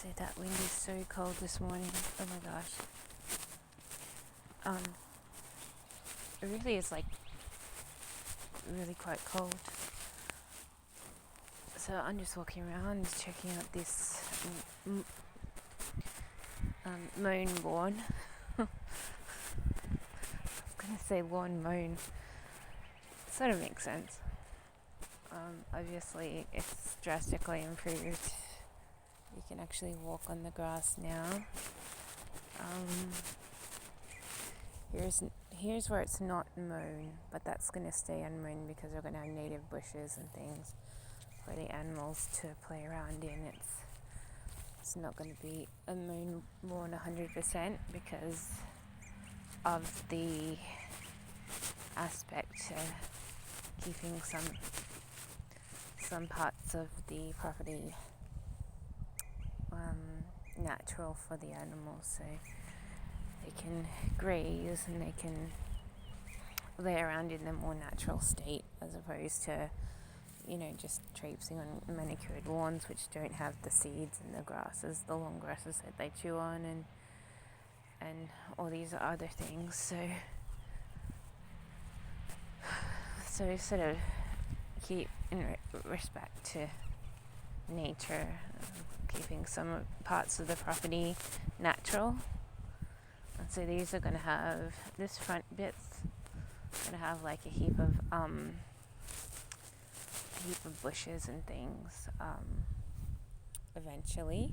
Honestly, that wind is so cold this morning. Oh my gosh. It really is like really quite cold. So I'm just walking around checking out this mown lawn. I was gonna say lawn mown. Sort of makes sense. Obviously, it's drastically improved. You can actually walk on the grass now. Here's where it's not mown, but that's going to stay unmown because we're going to have native bushes and things for the animals to play around in. It's not going to be a mown lawn 100% because of the aspect keeping some parts of the property natural for the animals, so they can graze and they can lay around in a more natural state as opposed to just traipsing on manicured lawns which don't have the seeds and the grasses, the long grasses that they chew on and all these other things. So sort of keep in respect to nature, keeping some parts of the property natural. And so these are going to have, this front bit's going to have like a heap of bushes and things eventually,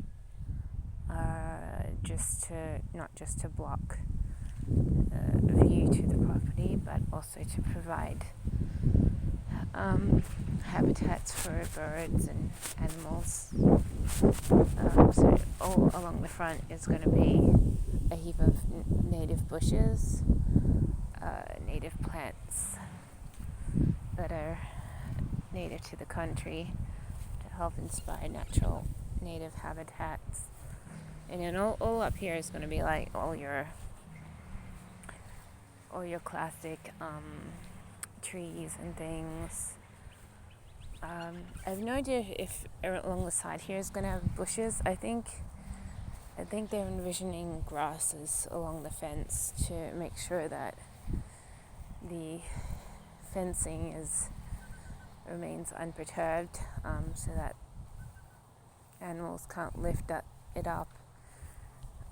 not just to block view to the property, but also to provide habitats for birds and animals. So all along the front is going to be a heap of native bushes, native plants that are native to the country to help inspire natural native habitats. And then all up here is going to be like all your classic trees and things. I have no idea if along the side here is going to have bushes. I think they're envisioning grasses along the fence to make sure that the fencing remains unperturbed, so that animals can't lift it up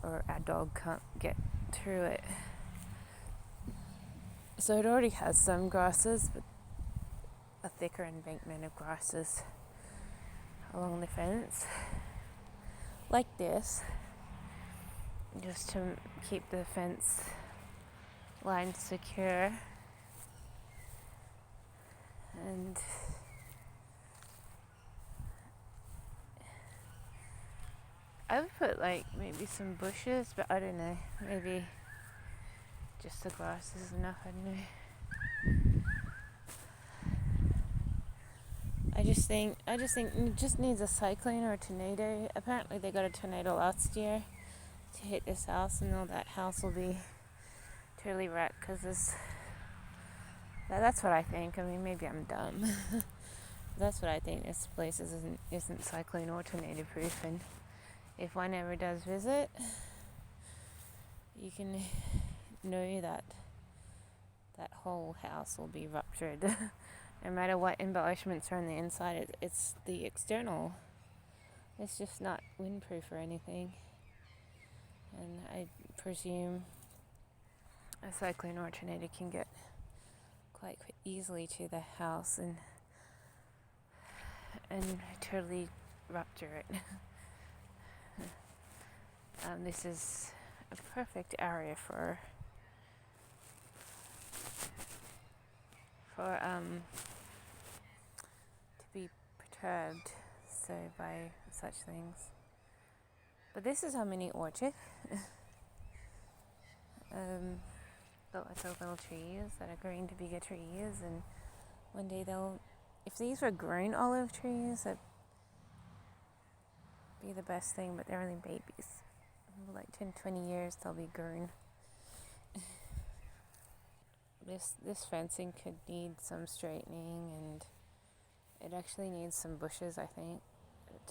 or our dog can't get through it. So it already has some grasses, but a thicker embankment of grasses along the fence, like this, just to keep the fence line secure. And I would put like maybe some bushes, but I don't know, maybe just the grass is enough, I don't know. I just think it just needs a cyclone or a tornado. Apparently they got a tornado last year to hit this house, and all that house will be totally wrecked because that's what I think. I mean, maybe I'm dumb. That's what I think. This place isn't cyclone or tornado proof, and if one ever does visit, you can know that whole house will be ruptured. No matter what embellishments are on the inside, it's the external. It's just not windproof or anything. And I presume a cyclone or a tornado can get quite easily to the house and totally rupture it. This is a perfect area for to be perturbed by such things. But this is our mini orchard. Got lots of little trees that are growing to bigger trees, and one day if these were grown olive trees, that'd be the best thing, but they're only babies. Like 10, 20 years they'll be grown. This fencing could need some straightening, and it actually needs some bushes, I think,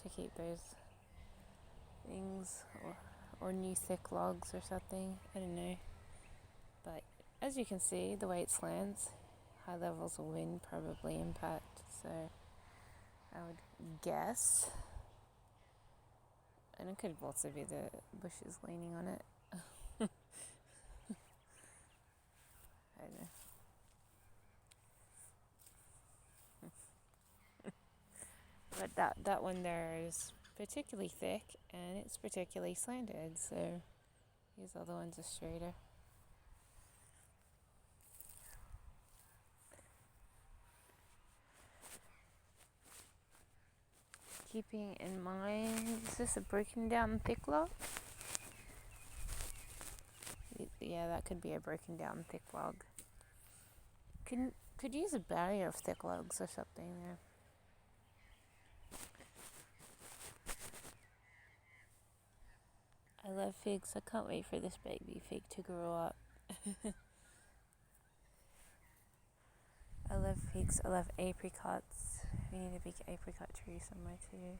to keep things, or new thick logs or something. I don't know. But as you can see, the way it slants, high levels of wind probably impact. So I would guess, and it could also be the bushes leaning on it. I don't know. But that one there is particularly thick and it's particularly slanted, so these other ones are straighter. Keeping in mind, is this a broken down thick log? Yeah, that could be a broken down thick log. Could use a barrier of thick logs or something there. I love figs. I can't wait for this baby fig to grow up. I love figs. I love apricots. We need a big apricot tree somewhere too.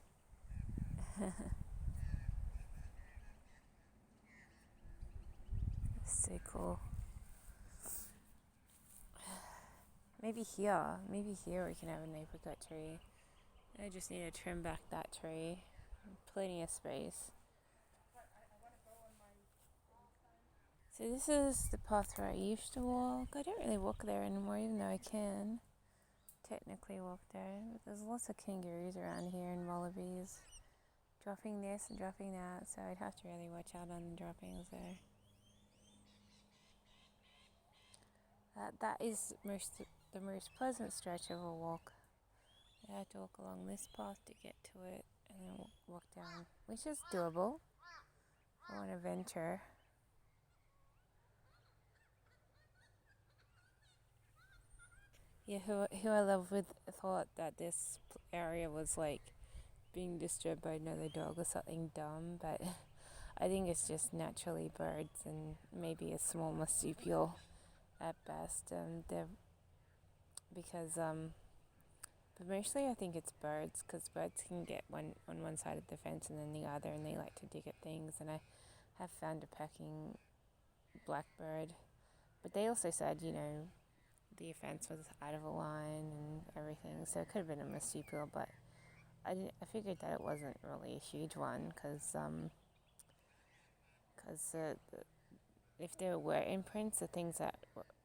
So cool. Maybe here we can have an apricot tree. I just need to trim back that tree. Plenty of space. So this is the path where I used to walk. I don't really walk there anymore, even though I can technically walk there. But there's lots of kangaroos around here and wallabies dropping this and dropping that, so I'd have to really watch out on the droppings there. That is the most pleasant stretch of a walk. I have to walk along this path to get to it and then walk down, which is doable. I want to venture. Yeah, who I love with thought that this area was like being disturbed by another dog or something dumb, but I think it's just naturally birds and maybe a small marsupial at best. But mostly I think it's birds, because birds can get one on one side of the fence and then the other, and they like to dig at things. And I have found a pecking blackbird, but they also said, the fence was out of a line and everything, so it could have been a marsupial, but I figured that it wasn't really a huge one, because if there were imprints, the things that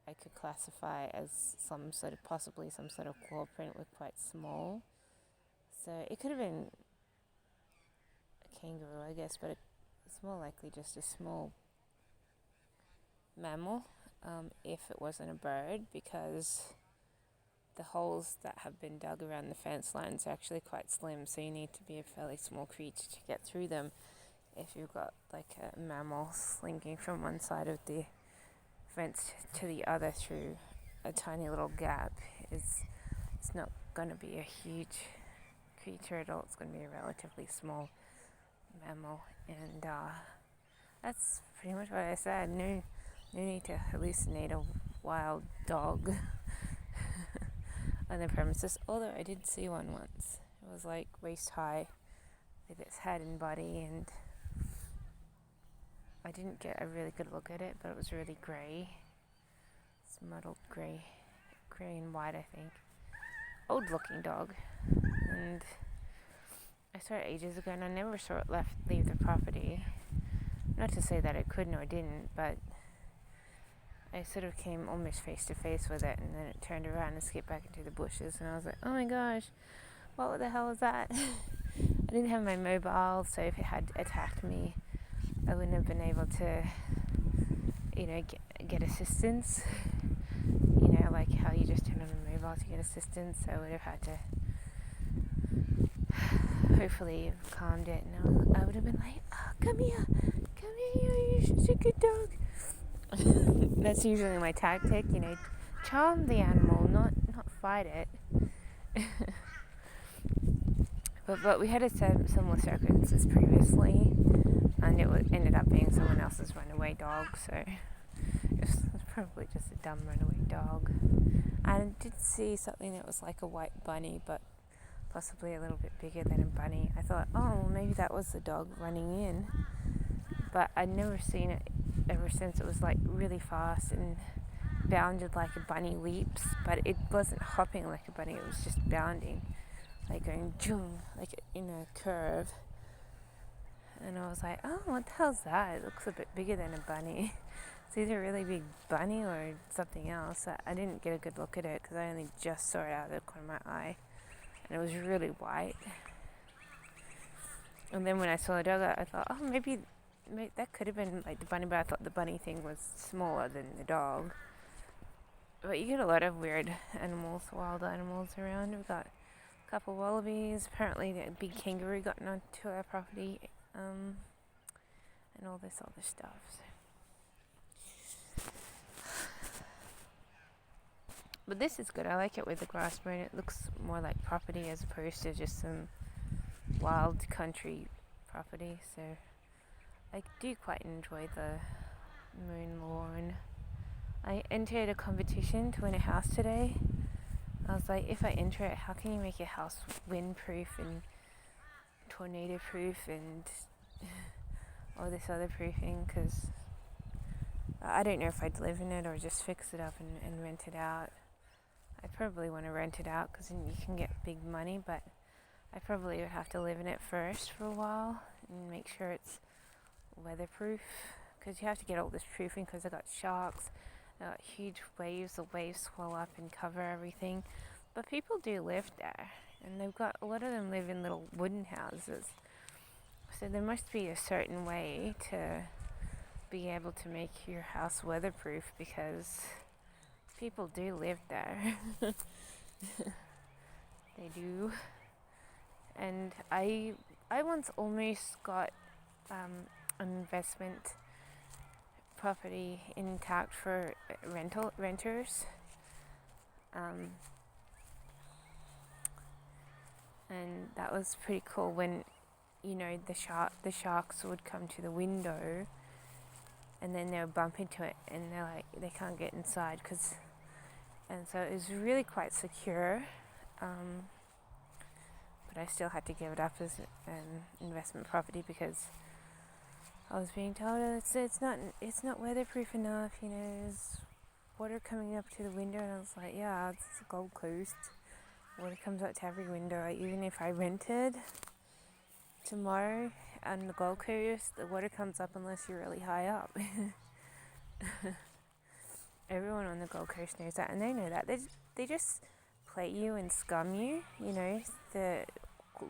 I could classify as possibly some sort of claw print were quite small. So it could have been a kangaroo, I guess, but it's more likely just a small mammal, if it wasn't a bird, because the holes that have been dug around the fence lines are actually quite slim, so you need to be a fairly small creature to get through them. If you've got like a mammal slinking from one side of the fence to the other through a tiny little gap, it's not going to be a huge creature at all. It's going to be a relatively small mammal, and that's pretty much what I said. No need to hallucinate a wild dog on the premises, although I did see one once. It was like waist high with its head and body, and I didn't get a really good look at it, but it was really grey. It's muddled grey and white, I think. Old looking dog. And I saw it ages ago, and I never saw it leave the property. Not to say that it couldn't or didn't, but I sort of came almost face to face with it, and then it turned around and skipped back into the bushes, and I was like, oh my gosh, what the hell was that? I didn't have my mobile, so if it had attacked me, I wouldn't have been able to, get assistance. Like how you just turn on a mobile to get assistance. So I would have had to hopefully have calmed it, and I would have been like, oh, come here, you're such a good dog. That's usually my tactic, charm the animal, not fight it. But we had similar circumstances previously, and it ended up being someone else's runaway dog, so it was probably just a dumb runaway dog. And I did see something that was like a white bunny, but possibly a little bit bigger than a bunny. I thought, oh, maybe that was the dog running in. But I'd never seen it ever since. It was like really fast and bounded like a bunny leaps, but it wasn't hopping like a bunny, it was just bounding, like going jung, like in a curve. And I was like, oh, what the hell's that? It looks a bit bigger than a bunny. It's either a really big bunny or something else. I didn't get a good look at it because I only just saw it out of the corner of my eye, and it was really white. And then when I saw the dog, I thought, oh, maybe that could have been like the bunny, but I thought the bunny thing was smaller than the dog. But you get a lot of weird animals, wild animals around. We've got a couple wallabies. Apparently, the big kangaroo got onto our property, and all this other stuff. So. But this is good. I like it with the grass grown. It looks more like property as opposed to just some wild country property. So I do quite enjoy the moon lawn. I entered a competition to win a house today. I was like, if I enter it, how can you make your house windproof and tornado proof and all this other proofing? Because I don't know if I'd live in it or just fix it up and rent it out. I probably want to rent it out because then you can get big money, but I probably would have to live in it first for a while and make sure it's weatherproof, because you have to get all this proofing because I got sharks. Huge waves, the waves swell up and cover everything. But people do live there, and a lot of them live in little wooden houses. So there must be a certain way to be able to make your house weatherproof, because people do live there. They do. And I once almost got an investment property intact for renters, and that was pretty cool. When the sharks would come to the window, and then they would bump into it, and they're like they can't get inside and so it was really quite secure. But I still had to give it up as an investment property because I was being told it's not weatherproof enough, there's water coming up to the window, and I was like, yeah, it's the Gold Coast. Water comes up to every window. Even if I rented tomorrow on the Gold Coast, the water comes up unless you're really high up. Everyone on the Gold Coast knows that, and they know that. They just play you and scum you, the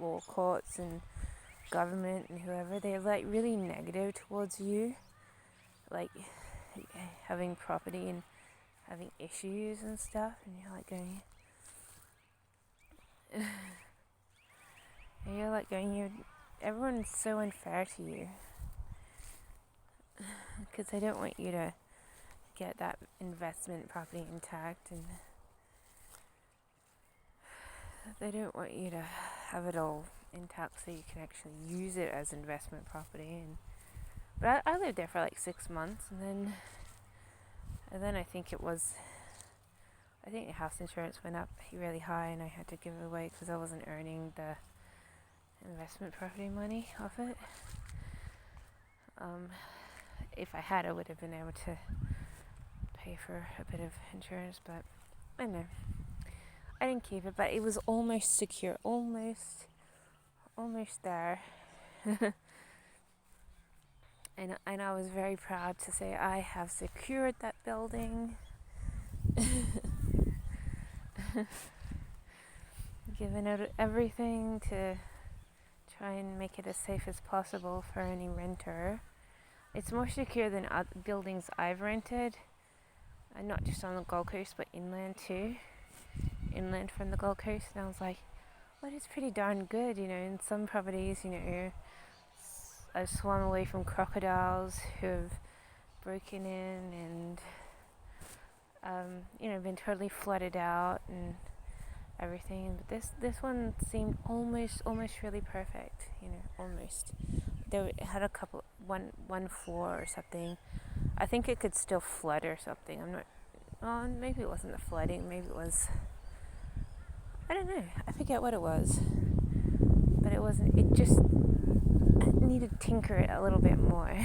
law courts and government and whoever. They're like really negative towards you, like having property and having issues and stuff, and you're like going everyone's so unfair to you because they don't want you to get that investment property intact, and they don't want you to have it all intact so you can actually use it as investment property. But I lived there for like 6 months, and then I think the house insurance went up really high, and I had to give it away because I wasn't earning the investment property money off it. If I had, I would have been able to pay for a bit of insurance, but I don't know. I didn't keep it, but it was almost secure, almost there. and I was very proud to say I have secured that building. Given it everything to try and make it as safe as possible for any renter. It's more secure than other buildings I've rented, and not just on the Gold Coast, but inland too. Inland from the Gold Coast, and I was like, well, it's pretty darn good, in some properties, I've swum away from crocodiles who've broken in and, been totally flooded out and everything. But this one seemed almost really perfect, almost. It had one floor or something. I think it could still flood or something. Maybe it wasn't the flooding, maybe it was, I don't know. I forget what it was, but it wasn't. It just needed to tinker it a little bit more.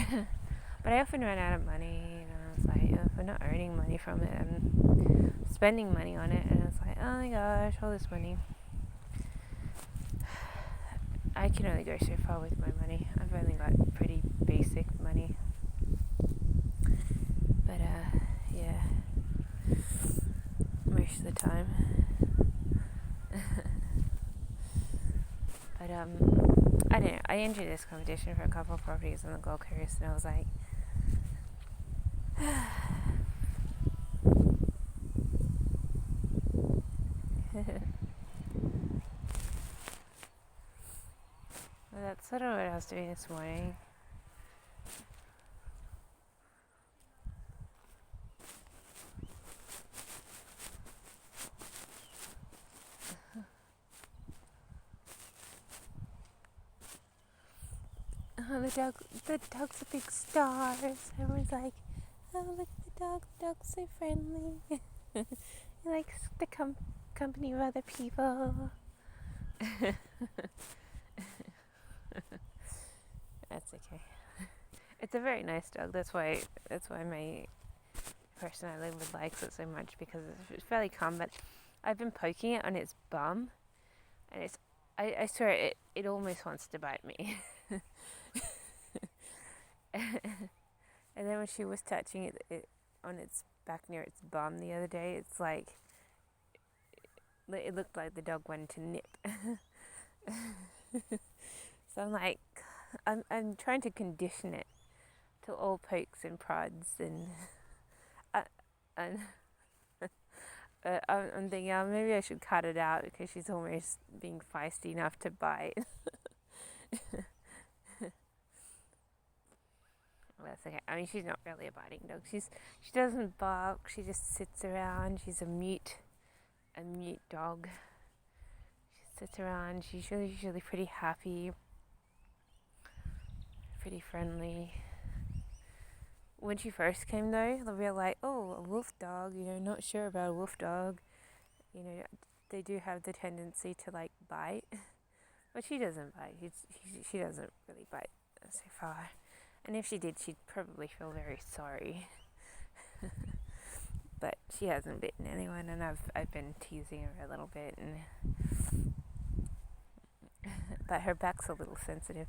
But I often ran out of money, and I was like, oh, if I'm not earning money from it, I'm spending money on it, and I was like, oh my gosh, all this money. I can only go so far with my money. I've only got pretty basic money. But yeah, most of the time. But I don't know. I entered this competition for a couple of properties on the Gold Coast, and I was like, well, that's sort of what I was doing this morning. Oh, the dogs are big stars. Everyone's like, oh, look at the dog. The dog's so friendly. He likes the company of other people. That's okay. It's a very nice dog. That's why my person I live with likes it so much, because it's fairly calm. But I've been poking it on its bum, and I swear it almost wants to bite me. And then when she was touching it on its back near its bum the other day, it's like it looked like the dog wanted to nip. So I'm like, I'm trying to condition it to all pokes and prods, and I'm thinking, oh, maybe I should cut it out because she's almost being feisty enough to bite. That's okay. I mean, she's not really a biting dog. She doesn't bark. She just sits around. She's a mute dog. She sits around. She's usually pretty happy, pretty friendly. When she first came, though, we were like, oh, a wolf dog. Not sure about a wolf dog. They do have the tendency to like bite, but she doesn't bite. She doesn't really bite so far. And if she did, she'd probably feel very sorry. But she hasn't bitten anyone, and I've been teasing her a little bit, and but her back's a little sensitive.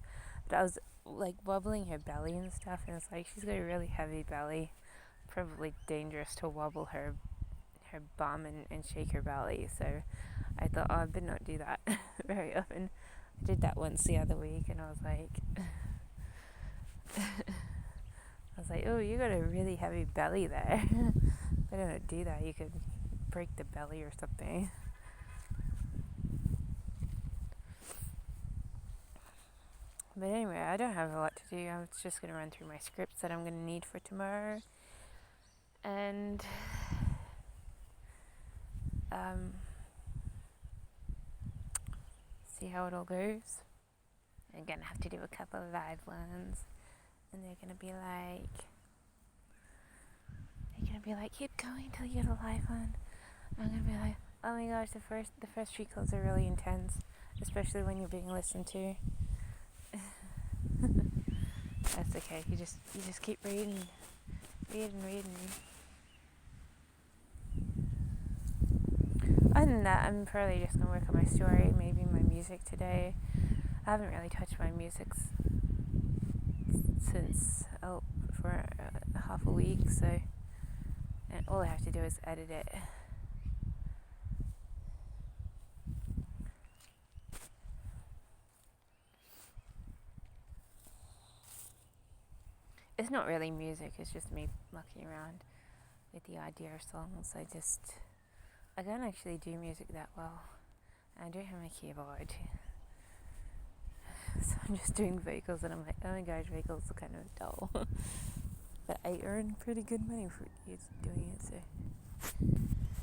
But I was like wobbling her belly and stuff, and it's like she's got a really heavy belly, probably dangerous to wobble her bum and shake her belly. So I thought, oh, I better not do that very often. I did that once the other week, and I was like. Oh, you got a really heavy belly there. I don't do that. You could break the belly or something. But anyway, I don't have a lot to do. I'm just going to run through my scripts that I'm going to need for tomorrow. And see how it all goes. I'm going to have to do a couple of live ones. And they're going to be like, keep going till you get a live one. I'm going to be like, oh my gosh, the first few calls are really intense, especially when you're being listened to. That's okay. You just keep reading. Other than that, I'm probably just going to work on my story, maybe my music today. I haven't really touched my music since for half a week, so and all I have to do is edit it. It's not really music, it's just me mucking around with the idea of songs. I don't actually do music that well. I don't have my keyboard. So I'm just doing vocals, and I'm like, oh my gosh, vocals are kind of dull. But I earn pretty good money for doing it, so